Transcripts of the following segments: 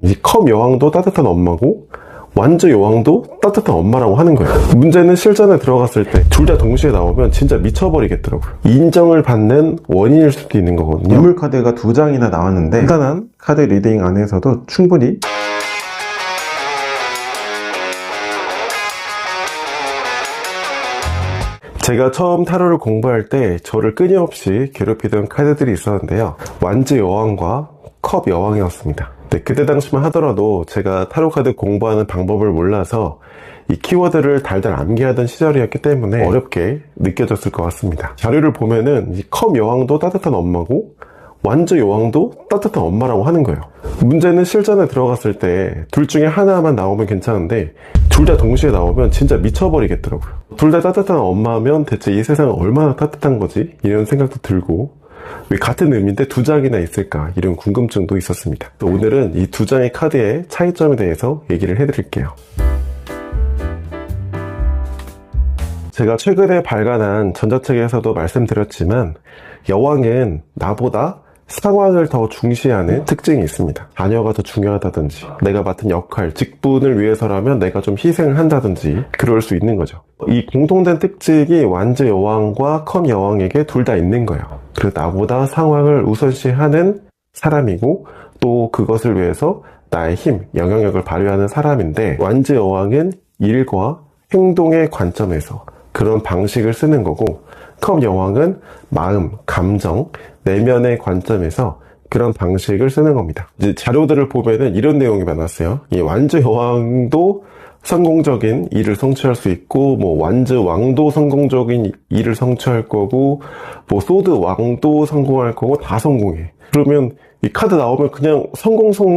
이 컵 여왕도 따뜻한 엄마고 완저 여왕도 따뜻한 엄마라고 하는 거예요. 문제는 실전에 들어갔을 때 둘 다 동시에 나오면 진짜 미쳐버리겠더라고요. 인정을 받는 원인일 수도 있는 거거든요. 인물 카드가 2장이나 나왔는데 간단한 카드 리딩 안에서도 충분히 제가 처음 타로를 공부할 때 저를 끊임없이 괴롭히던 카드들이 있었는데요. 완저 여왕과 컵 여왕이었습니다. 네, 그때 당시만 하더라도 제가 타로 카드 공부하는 방법을 몰라서 이 키워드를 달달 암기하던 시절이었기 때문에 어렵게 느껴졌을 것 같습니다. 자료를 보면은 이 컵 여왕도 따뜻한 엄마고 완저 여왕도 따뜻한 엄마라고 하는 거예요. 문제는 실전에 들어갔을 때 둘 중에 하나만 나오면 괜찮은데 둘 다 동시에 나오면 진짜 미쳐버리겠더라고요. 둘 다 따뜻한 엄마면 대체 이 세상은 얼마나 따뜻한 거지? 이런 생각도 들고 왜 같은 의미인데 2장이나 있을까? 이런 궁금증도 있었습니다. 오늘은 이 2장의 카드의 차이점에 대해서 얘기를 해드릴게요. 제가 최근에 발간한 전자책에서도 말씀드렸지만 여왕은 나보다 상황을 더 중시하는 특징이 있습니다. 자녀가 더 중요하다든지 내가 맡은 역할, 직분을 위해서라면 내가 좀 희생을 한다든지 그럴 수 있는 거죠. 이 공통된 특징이 완저 여왕과 컵 여왕에게 둘 다 있는 거예요. 그리고 나보다 상황을 우선시하는 사람이고 또 그것을 위해서 나의 힘, 영향력을 발휘하는 사람인데 완저 여왕은 일과 행동의 관점에서 그런 방식을 쓰는 거고 컵 여왕은 마음, 감정, 내면의 관점에서 그런 방식을 쓰는 겁니다. 이제 자료들을 보면은 이런 내용이 많았어요. 이 완저 여왕도 성공적인 일을 성취할 수 있고, 완저 왕도 성공적인 일을 성취할 거고, 소드 왕도 성공할 거고, 다 성공해. 그러면 이 카드 나오면 그냥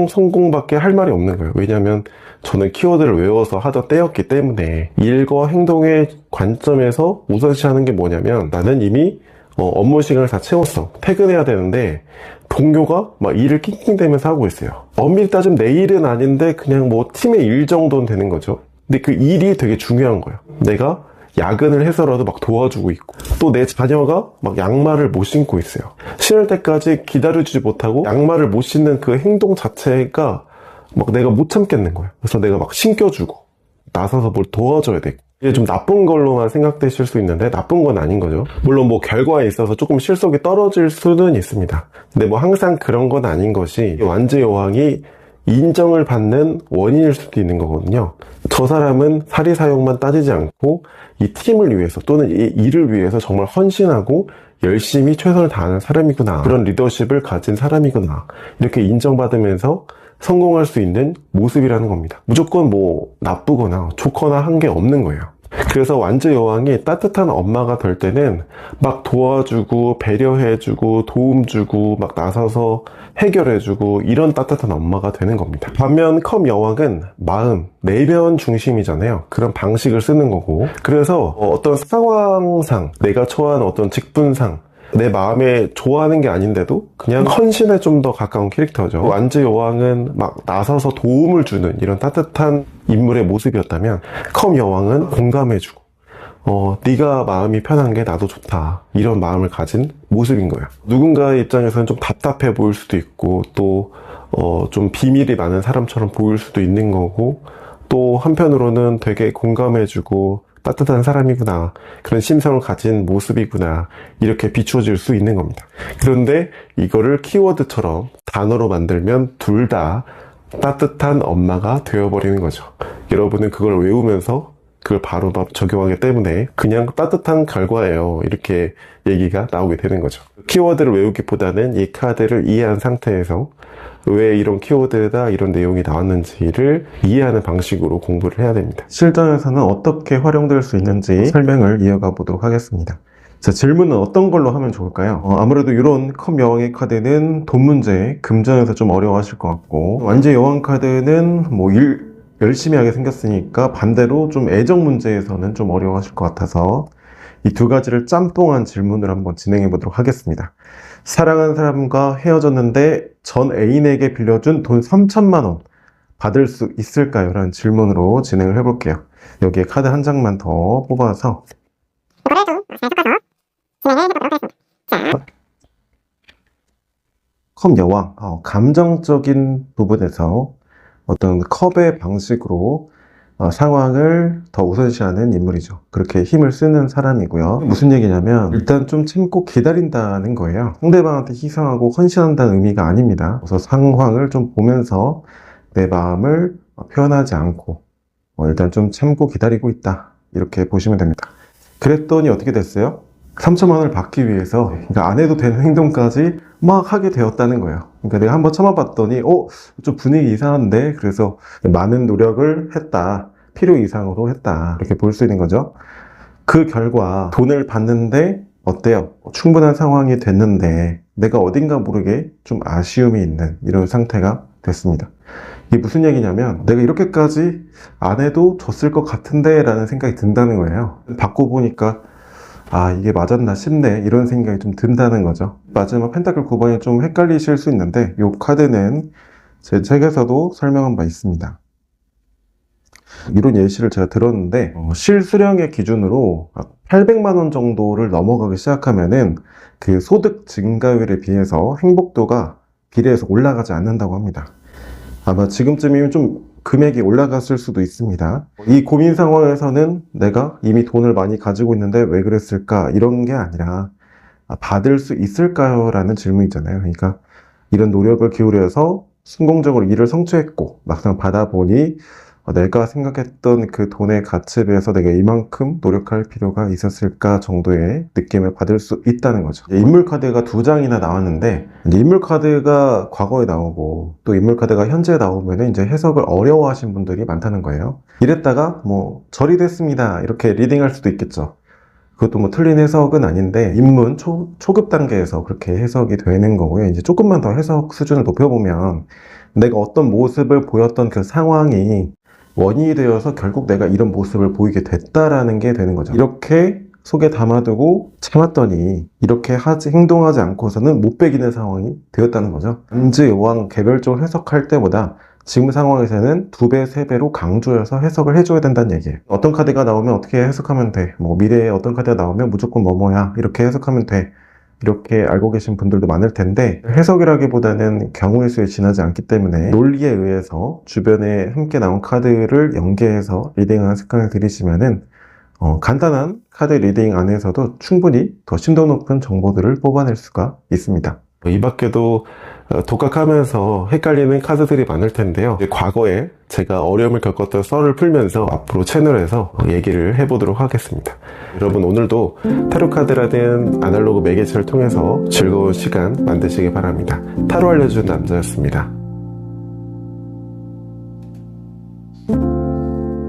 성공밖에 할 말이 없는 거예요. 왜냐면 저는 키워드를 외워서 하던 때였기 때문에 일과 행동의 관점에서 우선시하는 게 뭐냐면 나는 이미 업무 시간을 다 채웠어. 퇴근해야 되는데 동료가 막 일을 낑낑대면서 하고 있어요. 엄밀히 따지면 내 일은 아닌데 그냥 팀의 일 정도는 되는 거죠. 근데 그 일이 되게 중요한 거예요. 내가 야근을 해서라도 막 도와주고 있고 또 내 자녀가 막 양말을 못 신고 있어요. 신을 때까지 기다려주지 못하고 양말을 못 신는 그 행동 자체가 막 내가 못 참겠는 거예요. 그래서 내가 막 신겨주고 나서서 뭘 도와줘야 되고 이게 좀 나쁜 걸로만 생각되실 수 있는데 나쁜 건 아닌 거죠. 물론 결과에 있어서 조금 실속이 떨어질 수는 있습니다. 근데 항상 그런 건 아닌 것이 완저 여왕이 인정을 받는 원인일 수도 있는 거거든요. 저 사람은 사리사욕만 따지지 않고 이 팀을 위해서 또는 이 일을 위해서 정말 헌신하고 열심히 최선을 다하는 사람이구나. 그런 리더십을 가진 사람이구나. 이렇게 인정받으면서 성공할 수 있는 모습이라는 겁니다. 무조건 나쁘거나 좋거나 한 게 없는 거예요. 그래서 완저 여왕이 따뜻한 엄마가 될 때는 막 도와주고 배려해주고 도움 주고 막 나서서 해결해주고 이런 따뜻한 엄마가 되는 겁니다. 반면 컵 여왕은 마음, 내면 중심이잖아요. 그런 방식을 쓰는 거고 그래서 어떤 상황상 내가 처한 어떤 직분상 내 마음에 좋아하는 게 아닌데도 그냥 헌신에 좀 더 가까운 캐릭터죠. 완저 여왕은 막 나서서 도움을 주는 이런 따뜻한 인물의 모습이었다면 컵 여왕은 공감해주고 네가 마음이 편한 게 나도 좋다 이런 마음을 가진 모습인 거예요. 누군가의 입장에서는 좀 답답해 보일 수도 있고 또 좀 비밀이 많은 사람처럼 보일 수도 있는 거고 또 한편으로는 되게 공감해주고 따뜻한 사람이구나 그런 심성을 가진 모습이구나 이렇게 비추어질 수 있는 겁니다. 그런데 이거를 키워드처럼 단어로 만들면 둘 다 따뜻한 엄마가 되어버리는 거죠. 여러분은 그걸 외우면서 그걸 바로 적용하기 때문에 그냥 따뜻한 결과예요 이렇게 얘기가 나오게 되는 거죠. 키워드를 외우기보다는 이 카드를 이해한 상태에서 왜 이런 키워드다 이런 내용이 나왔는지를 이해하는 방식으로 공부를 해야 됩니다. 실전에서는 어떻게 활용될 수 있는지 설명을 이어가 보도록 하겠습니다. 자, 질문은 어떤 걸로 하면 좋을까요? 아무래도 이런 컵 여왕의 카드는 돈 문제, 금전에서 좀 어려워하실 것 같고 완저 여왕 카드는 일 열심히 하게 생겼으니까 반대로 좀 애정 문제에서는 좀 어려워하실 것 같아서 이 두 가지를 짬뽕한 질문을 한번 진행해 보도록 하겠습니다. 사랑하는 사람과 헤어졌는데 전 애인에게 빌려준 돈 3천만 원 받을 수 있을까요? 라는 질문으로 진행을 해볼게요. 여기에 카드 한 장만 더 뽑아서 이거를 좀 잘 섞어서 진행해 보도록 하겠습니다. 자, 컵 여왕, 감정적인 부분에서 어떤 컵의 방식으로 상황을 더 우선시하는 인물이죠. 그렇게 힘을 쓰는 사람이고요. 무슨 얘기냐면 일단 좀 참고 기다린다는 거예요. 상대방한테 희생하고 헌신한다는 의미가 아닙니다. 그래서 상황을 좀 보면서 내 마음을 표현하지 않고 일단 좀 참고 기다리고 있다. 이렇게 보시면 됩니다. 그랬더니 어떻게 됐어요? 3천만 원을 받기 위해서 그러니까 안 해도 되는 행동까지 막 하게 되었다는 거예요. 그러니까 내가 한번 참아봤더니 좀 분위기 이상한데 그래서 많은 노력을 했다. 필요 이상으로 했다. 이렇게 볼 수 있는 거죠. 그 결과 돈을 받는데 어때요? 충분한 상황이 됐는데 내가 어딘가 모르게 좀 아쉬움이 있는 이런 상태가 됐습니다. 이게 무슨 얘기냐면 내가 이렇게까지 안 해도 졌을 것 같은데 라는 생각이 든다는 거예요. 받고 보니까 이게 맞았나 싶네 이런 생각이 좀 든다는 거죠. 마지막 펜타클 9번이 좀 헷갈리실 수 있는데 이 카드는 제 책에서도 설명한 바 있습니다. 이런 예시를 제가 들었는데 실수령의 기준으로 800만 원 정도를 넘어가기 시작하면은 그 소득 증가율에 비해서 행복도가 비례해서 올라가지 않는다고 합니다. 아마 지금쯤이면 좀 금액이 올라갔을 수도 있습니다. 이 고민 상황에서는 내가 이미 돈을 많이 가지고 있는데 왜 그랬을까? 이런 게 아니라 받을 수 있을까요? 라는 질문이잖아요. 그러니까 이런 노력을 기울여서 성공적으로 일을 성취했고 막상 받아보니 내가 생각했던 그 돈의 가치에 비해서 내가 이만큼 노력할 필요가 있었을까 정도의 느낌을 받을 수 있다는 거죠. 인물 카드가 2장이나 나왔는데 인물 카드가 과거에 나오고 또 인물 카드가 현재에 나오면 이제 해석을 어려워하신 분들이 많다는 거예요. 이랬다가 절이 됐습니다 이렇게 리딩할 수도 있겠죠. 그것도 틀린 해석은 아닌데 입문 초급 단계에서 그렇게 해석이 되는 거고요. 이제 조금만 더 해석 수준을 높여보면 내가 어떤 모습을 보였던 그 상황이 원인이 되어서 결국 내가 이런 모습을 보이게 됐다라는 게 되는 거죠. 이렇게 속에 담아두고 참았더니 이렇게 행동하지 않고서는 못 베기는 상황이 되었다는 거죠. 단지 여왕 개별적으로 해석할 때보다 지금 상황에서는 2배, 3배로 강조해서 해석을 해줘야 된다는 얘기예요. 어떤 카드가 나오면 어떻게 해석하면 돼? 미래에 어떤 카드가 나오면 무조건 뭐뭐야 이렇게 해석하면 돼. 이렇게 알고 계신 분들도 많을 텐데 해석이라기보다는 경우의 수에 지나지 않기 때문에 논리에 의해서 주변에 함께 나온 카드를 연계해서 리딩하는 습관을 들이시면은 간단한 카드 리딩 안에서도 충분히 더 심도 높은 정보들을 뽑아낼 수가 있습니다. 이 밖에도 독학하면서 헷갈리는 카드들이 많을 텐데요. 과거에 제가 어려움을 겪었던 썰을 풀면서 앞으로 채널에서 얘기를 해보도록 하겠습니다. 여러분 오늘도 타로 카드라든 아날로그 매개체를 통해서 즐거운 시간 만드시기 바랍니다. 타로 알려준 남자였습니다.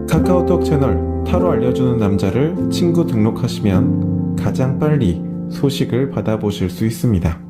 카카오톡 채널 타로 알려주는 남자를 친구 등록하시면 가장 빨리 소식을 받아보실 수 있습니다.